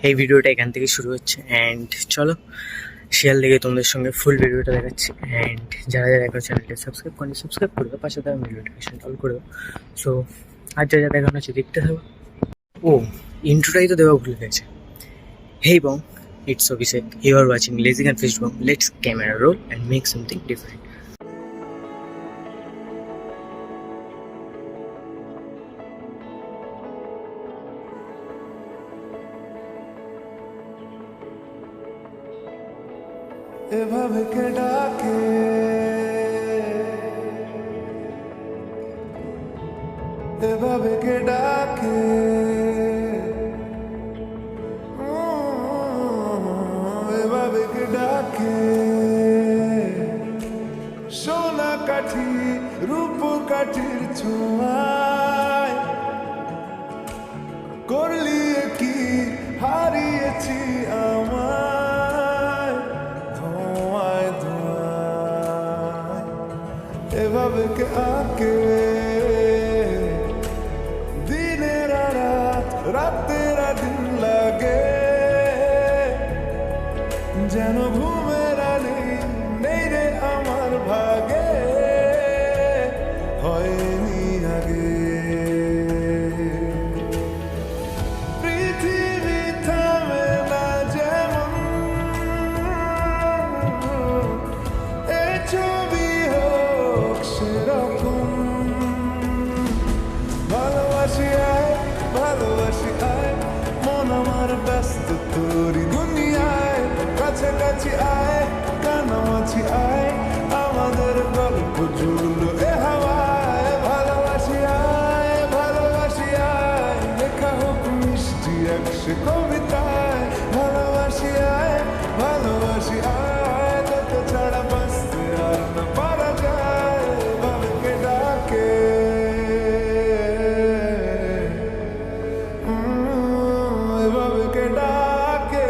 এই ভিডিওটা এখান থেকে শুরু হচ্ছে অ্যান্ড চলো শিয়াল দেখে তোমাদের সঙ্গে ফুল ভিডিওটা দেখাচ্ছি। অ্যান্ড যারা যারা এখন চ্যানেলটা সাবস্ক্রাইব করেনি সাবস্ক্রাইব করে দাও, পাশে থাকা নোটিফিকেশন অল করে দাও। সো আর যা যা দেখানো হচ্ছে দেখতে থাকো। ও ইন্ট্রোটাই তো দেওয়া ভুলে গেছে। হেই বং, it's Abhishek. You are watching Lazy Confused Bong. Let's camera roll and make something different. এভাবে কে ডাকে, এভাবে কে ডাকে, এভাবে কে ডাকে। সোনা কাঠি রূপ কাঠির ছোঁয়ায় করলি কি হারিয়েছি আমায় ধোঁয়ায় ধোঁয়ায়। এভাবে কে আঁকে দিনের রাত, রাতের দিন লাগে যেন ঘুমের নেই রে আমার ভাগে, হয়নি আগে। পৃথিবী থামে না যেমন, এ ছবি হোক সেরকম। ভালোবাসি আয়, ভালোবাসি আয়, মন আমার ব্যস্ত তোরি দুনিয়ায়। কাছাকাছি আয়, কানামাছি আয়, আমাদের গল্প জুড়লো এ হাওয়ায়। ভালোবাসি আয়, ভালোবাসি আয়, লেখা হোক মিষ্টি একসে কবিতায়। ভালোবাসি আয়, ভালোবাসি আয়, তোকে ছাড়া বাঁচতে আর না পারা যায়। ভাবে কে ডাকে, এভাবে কে ডাকে।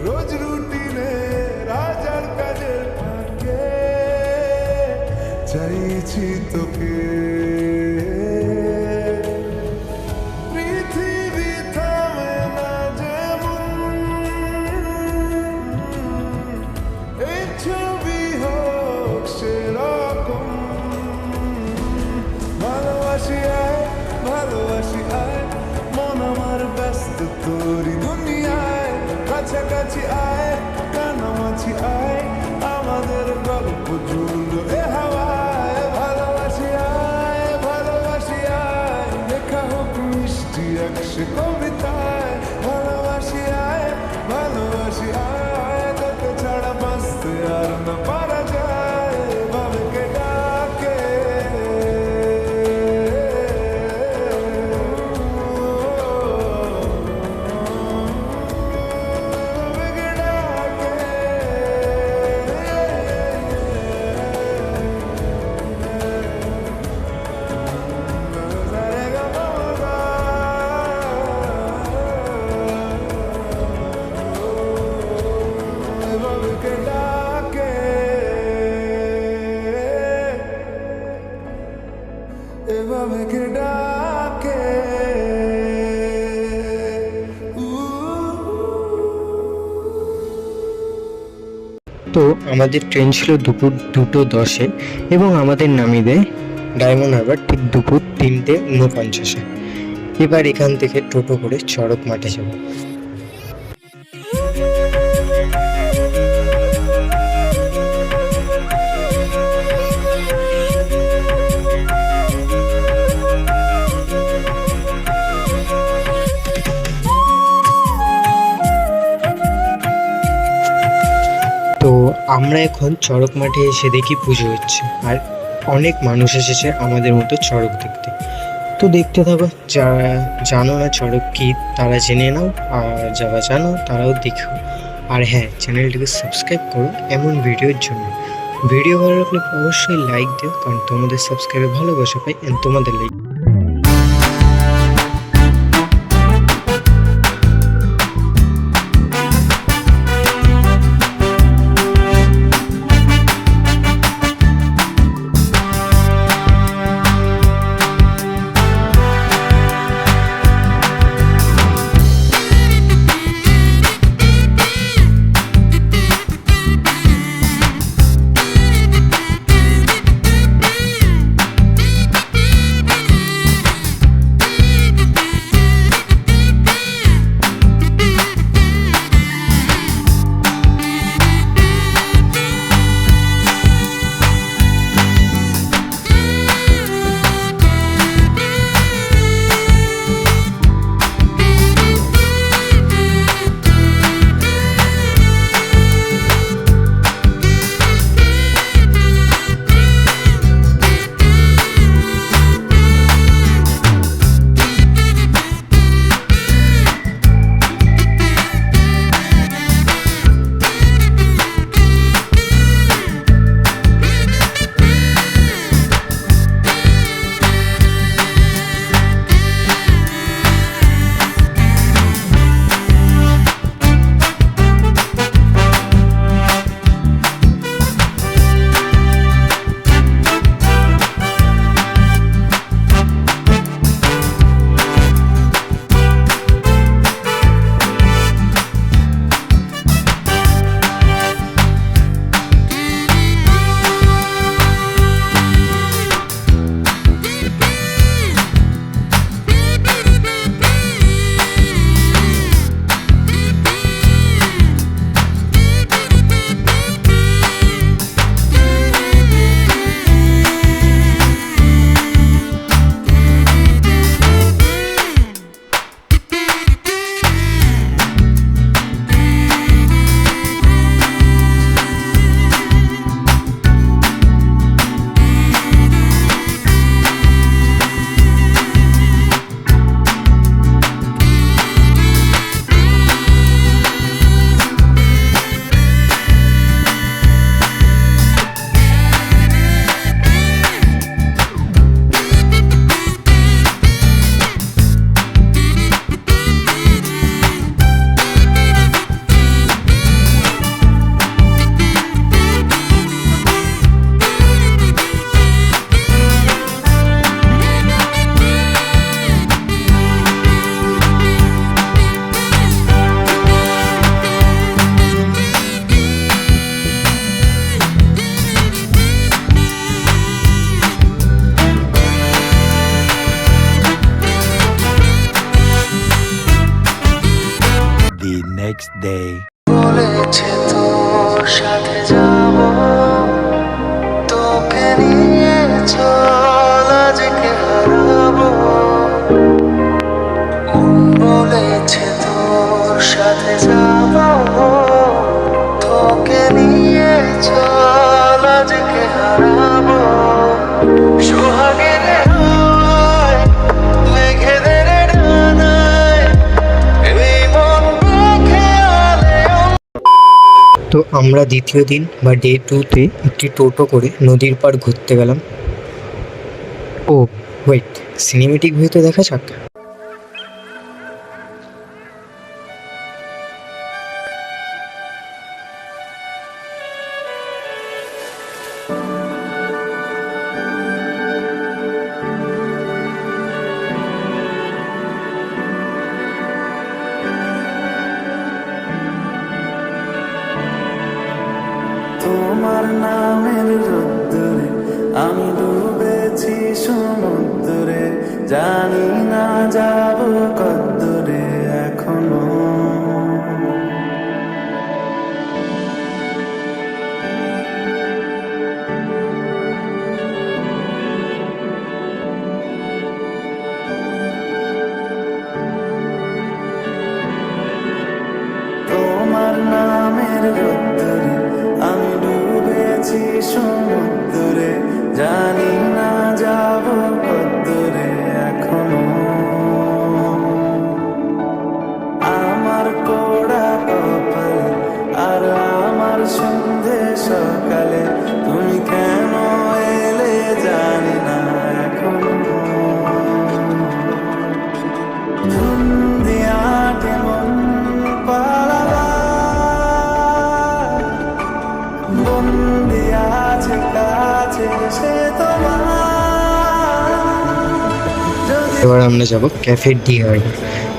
রোজ রুটিনে রাজার কাজের ফাঁকে চাইছি তোকে। পৃথিবী থামে না যেমন, এই ছবি হোক সেরকম। ভালোবাসি আয়, ভালোবাসি আয়, মন আমার ব্যস্ত তোরি দুনিয়ায়। কাছাকাছি আয়, কানামাছি আয়, আমাদের গল্প জুড়লো এ হাওয়ায়। ভালোবাসি আয়, ভালোবাসি আয়, লেখা হোক মিষ্টি একসে কবিতায়। ভালোবাসি আয়, ভালোবাসি আয়, তোকে ছাড়া বাঁচতে আর না পারা যায়। ভাবে কে ডাকে, ভাবে কে ডাকে। তো আমাদের ট্রেন ছিল দুপুর 2:10-এ এবং আমাদের নামিয়ে দেয় ডায়মন্ড হারবার ঠিক দুপুর 3:49-এ। এবার এখান থেকে টোটো করে চড়ক মাঠে যাব। তো আমরা এখন চড়ক মাঠে এসে দেখি পুজো হচ্ছে, আর অনেক মানুষ এসেছে আমাদের মতো চড়ক দেখতে। তো দেখতে থাকো, যারা জানো না চড়ক কি তারা জেনে নাও, আর যারা জানো তারাও দেখো। আর হ্যাঁ, চ্যানেলটিকে সাবস্ক্রাইব করো এমন ভিডিওর জন্য। ভিডিও ভালো লাগলে অবশ্যই লাইক দিও, কারণ তোমাদের সাবস্ক্রাইবে ভালোবাসা পাই এন্ড তোমাদের লাইক। next day. বলেছে তোর সাথে যাব, তোকে নিয়ে চল আজকে হারাবো। মন বলেছে তোর সাথে যাব, তোকে নিয়ে চল আজকে হারাবো। সোহাগের হাওয়ায় মেঘেদের ডানায় এই মন খেয়ালে। তো আমরা দ্বিতীয় দিন বা ডে 2-তে একটি টোটো করে নদীর পাড় ঘুরতে গেলাম। ও ওয়েট, সিনেমেটিক ভিউতে দেখা যাক। তোমার নামের রোদ্দুরে আমি ডুবেছি সমুদ্রে, জানি না যাব কদ্দুরে এখনো। তোমার নামের রোদ্দুরে আমি ডুবেছি সমুদ্রে, জানি না যাব কদ্দুরে এখনো। আমার পোড়া কপালে আর আমার সন্ধে সকালে তুমি কেন এলে জানি না এখনো। ধুন্দিয়াটে মন পালালা বন্দি আছে কাছে সে তোমার। এবার আমরা যাব ক্যাফে ডিয়ার,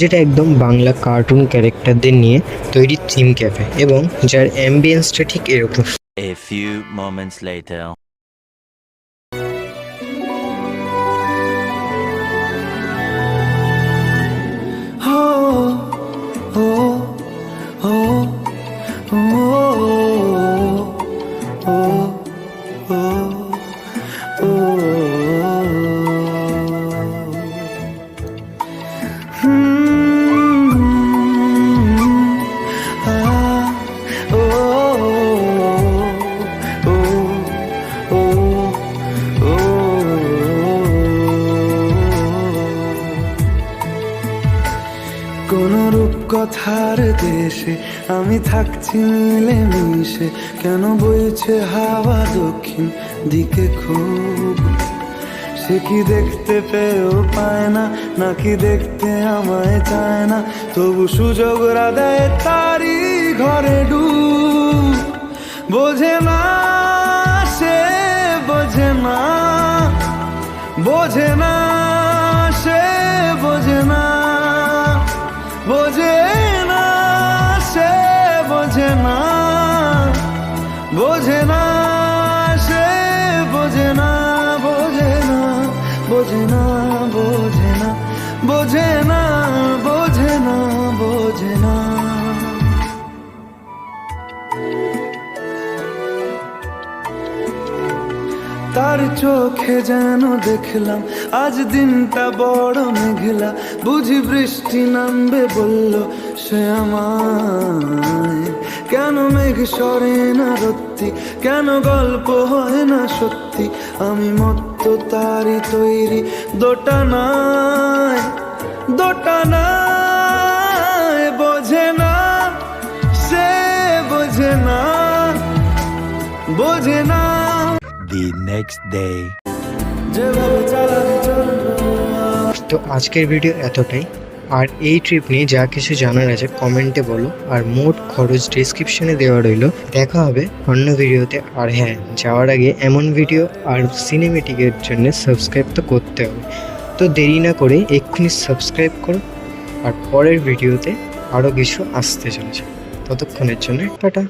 যেটা একদম বাংলা কার্টুন ক্যারেক্টারদের নিয়ে তৈরি থিম ক্যাফে এবং যার অ্যাম্বিয়েন্সটা ঠিক এরকম। A few moments later. हो हो हो हो हो हो हो কোন রূপকথার দেশে আমি থাকছি মিলে মিশে, কেন বইছে হাওয়া দক্ষিণ দিকে খুব। সে কি দেখতে পেয়েও পায় না, নাকি দেখতে আমায় চায় না, তবু সুযোগরা দেয় তারি ঘরে ডুব। বোঝে না সে বোঝে না, বোঝে না সে বোঝে না, বোঝে না সে বোঝে না, বোঝে না সে বোঝে না, বোঝে না বোঝে না বোঝে না, বোঝে না বোঝে না বোঝে না। তার চোখে যেন দেখলাম আজ দিনটা বড় মেঘলা, বুঝি বৃষ্টি নামবে বলল সে আমায়। কেন মেঘ সরে না রত্তি, কেন গল্প হয় না সত্যি, আমি মত্ত তারি তৈরি দোটানায় দোটানায়। বোঝে না সে বোঝে না, বোঝে না। The next day. যেভাবে চালাতে চলবো। তো আজকের ভিডিও এতটাই। আর এই ট্রিপ নিয়ে যা কিছু জানার আছে কমেন্টে বলো, আর মোট খরচ ডেসক্রিপশনে দেওয়া রইলো। দেখা হবে অন্য ভিডিওতে। আর হ্যাঁ, যাওয়ার আগে এমন ভিডিও আর সিনেমেটিকের জন্য সাবস্ক্রাইব তো করতে হবে। তো দেরি না করে এক্ষুনি সাবস্ক্রাইব করো, আর পরের ভিডিওতে আরও কিছু আসতে চলেছে। ততক্ষণের জন্য টাটা।